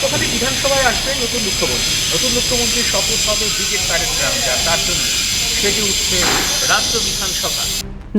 গতকালই বিধানসভায় আসবে নতুন মুখ্যমন্ত্রী। নতুন মুখ্যমন্ত্রীর শপথ হবে ব্রিগেড প্যারেড গ্রাউন্ডে, আর তার জন্য সেটি উঠছে রাজ্য বিধানসভা।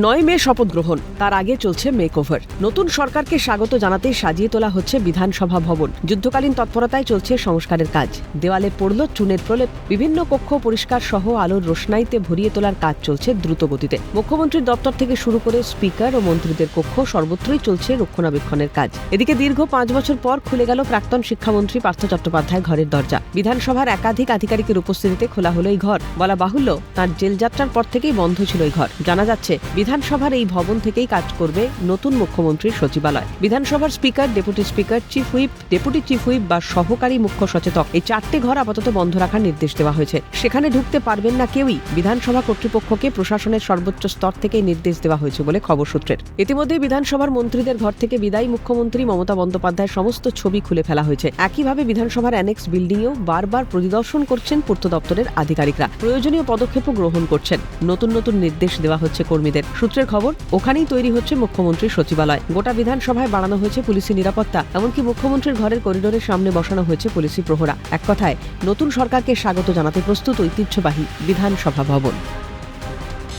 9 মে শপথ গ্রহণ, তার আগে চলছে মেকওভার। নতুন সরকারকে স্বাগত জানাতে সাজিয়ে তোলা হচ্ছে বিধানসভা ভবন। যুদ্ধকালীন তৎপরতায় চলছে সংস্কারের কাজ। দেওয়ালে পড়ল চুনের প্রলেপ, বিভিন্ন কক্ষ পরিষ্কার সহ আলোর রোশনাইতে ভরিয়ে তোলার কাজ চলছে দ্রুত গতিতে। মুখ্যমন্ত্রীর দপ্তর থেকে শুরু করে স্পিকার ও মন্ত্রীদের কক্ষ সর্বত্রই চলছে রক্ষণাবেক্ষণের কাজ। এদিকে দীর্ঘ 5 বছর পর খুলে গেল প্রাক্তন শিক্ষামন্ত্রী পার্থ চট্টোপাধ্যায় ঘরের দরজা। বিধানসভার একাধিক আধিকারিকের উপস্থিতিতে খোলা হলো এই ঘর। বলা বাহুল্য, তাঁর জেল যাত্রার পর থেকেই বন্ধ ছিল এই ঘর। জানা যাচ্ছে বিধানসভার এই ভবন থেকেই কাজ করবে নতুন মুখ্যমন্ত্রীর সচিবালয়। বিধানসভার speaker, deputy speaker, chief whip, deputy chief whip বা সহকারী মুখ্য সচেতক, এই 4টে ঘর আপাতত বন্ধ রাখার নির্দেশ দেওয়া হয়েছে। সেখানে ঢুকতে পারবেন না কেউই। বিধানসভা কর্তৃপক্ষকে প্রশাসনের সর্বোচ্চ স্তর থেকে নির্দেশ দেওয়া হয়েছে বলে খবর সূত্রের। ইতিমধ্যে বিধানসভার মন্ত্রীদের ঘর থেকে বিদায়ী মুখ্যমন্ত্রী মমতা বন্দ্যোপাধ্যায়ের সমস্ত ছবি খুলে ফেলা হয়েছে। একইভাবে বিধানসভার অ্যানেক্স বিল্ডিংয়েও বারবার পরিদর্শন করছেন পূর্ত দপ্তরের আধিকারিকরা। প্রয়োজনীয় পদক্ষেপও গ্রহণ করছেন। নতুন নতুন নির্দেশ দেওয়া হচ্ছে কর্মীদের। সূত্রের খবর, ওখানেই তৈরি হচ্ছে মুখ্যমন্ত্রীর সচিবালয়। গোটা বিধানসভায় বাড়ানো হয়েছে পুলিশি নিরাপত্তা। এমনকি মুখ্যমন্ত্রীর ঘরের করিডোরের সামনে বসানো হয়েছে পুলিশি প্রহরা। এক কথায়, নতুন সরকারকে স্বাগত জানাতে প্রস্তুত ঐতিহ্যবাহী বিধানসভা ভবন।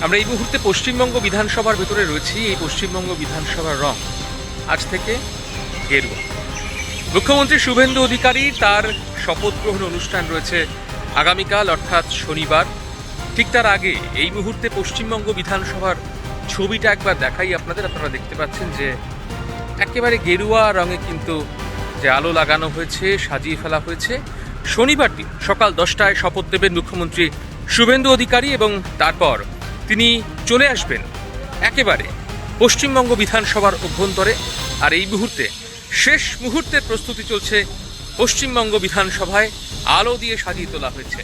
আমরা এই মুহূর্তে পশ্চিমবঙ্গ বিধানসভার ভেতরে রয়েছি। এই পশ্চিমবঙ্গ বিধানসভার রং আজ থেকে গেরুয়া। মুখ্যমন্ত্রী শুভেন্দু অধিকারী তার শপথ গ্রহণ অনুষ্ঠান রয়েছে আগামীকাল, অর্থাৎ শনিবার। ঠিক তার আগে এই মুহূর্তে পশ্চিমবঙ্গ বিধানসভার ছবিটা একবার দেখাই আপনাদের। আপনারা দেখতে পাচ্ছেন যে একেবারে গেরুয়া রঙে কিন্তু যে আলো লাগানো হয়েছে, সাজিয়ে ফেলা হয়েছে। শনিবার দিন সকাল 10টায় শপথ নেবেন মুখ্যমন্ত্রী শুভেন্দু অধিকারী এবং তারপর তিনি চলে আসবেন একেবারে পশ্চিমবঙ্গ বিধানসভার অভ্যন্তরে। আর এই মুহূর্তে শেষ মুহূর্তের প্রস্তুতি চলছে পশ্চিমবঙ্গ বিধানসভায়। আলো দিয়ে সাজিয়ে তোলা হয়েছে।